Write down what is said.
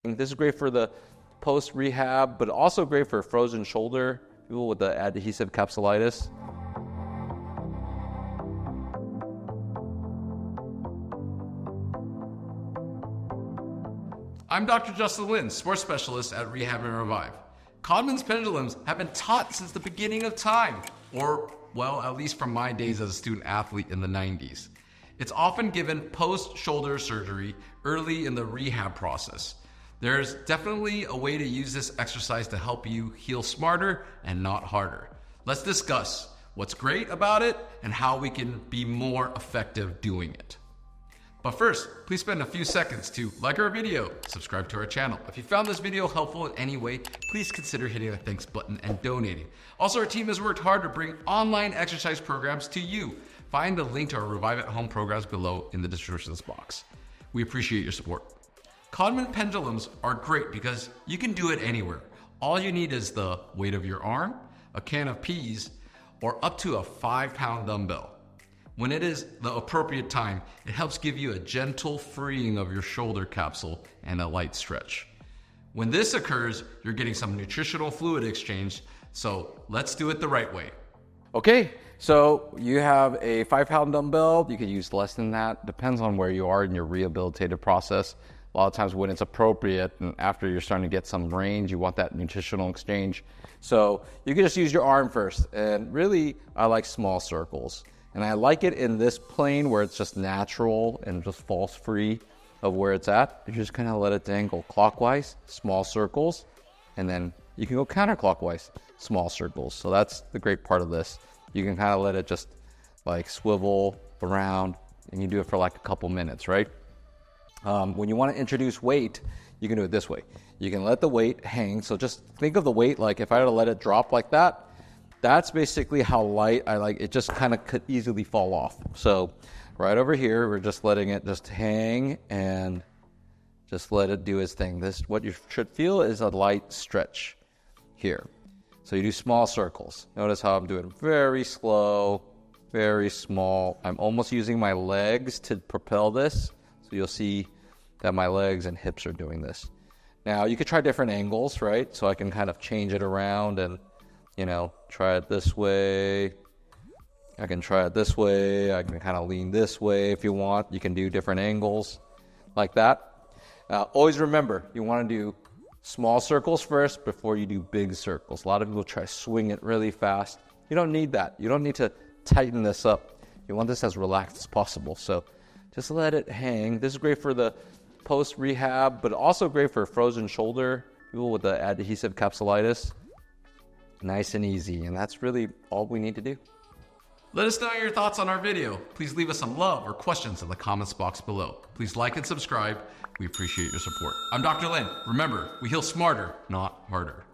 This is great for the post-rehab, but also great for frozen shoulder, people with the adhesive capsulitis. I'm Dr. Justin Lin, sports specialist at Rehab and Revive. Codman's pendulums have been taught since the beginning of time, or, well, at least from my days as a student athlete in the 90s. It's often given post-shoulder surgery early in the rehab process. There's definitely a way to use this exercise to help you heal smarter and not harder. Let's discuss what's great about it and how we can be more effective doing it. But first, please spend a few seconds to like our video, subscribe to our channel. If you found this video helpful in any way, please consider hitting the thanks button and donating. Also, our team has worked hard to bring online exercise programs to you. Find the link to our Revive at Home programs below in the description box. We appreciate your support. Codman pendulums are great because you can do it anywhere. All you need is the weight of your arm, a can of peas, or up to a 5-pound dumbbell. When it is the appropriate time, it helps give you a gentle freeing of your shoulder capsule and a light stretch. When this occurs, you're getting some nutritional fluid exchange, so let's do it the right way. Okay, so you have a 5-pound dumbbell. You could use less than that. Depends on where you are in your rehabilitative process. A lot of times when it's appropriate and after you're starting to get some range, you want that nutritional exchange. So you can just use your arm first. And really, I like small circles. And I like it in this plane where it's just natural and just falls free of where it's at. You just kind of let it dangle clockwise, small circles, and then you can go counterclockwise, small circles. So that's the great part of this. You can kind of let it just like swivel around and you do it for like a couple minutes, right? When you want to introduce weight, you can do it this way. You can let the weight hang. So just think of the weight like if I were to let it drop like that, that's basically how light I like it. Just kind of could easily fall off. So right over here, we're just letting it just hang and just let it do its thing. This, what you should feel is a light stretch here. So you do small circles. Notice how I'm doing very slow, very small. I'm almost using my legs to propel this. So you'll see that my legs and hips are doing this. Now you could try different angles, right? So I can kind of change it around and, you know, try it this way. I can try it this way. I can kind of lean this way if you want. You can do different angles like that. Always remember, you want to do small circles first before you do big circles. A lot of people try to swing it really fast. You don't need that. You don't need to tighten this up. You want this as relaxed as possible. So just let it hang. This is great for the post-rehab, but also great for frozen shoulder, people with the adhesive capsulitis. Nice and easy, and that's really all we need to do. Let us know your thoughts on our video. Please leave us some love or questions in the comments box below. Please like and subscribe. We appreciate your support. I'm Dr. Lin. Remember, we heal smarter, not harder.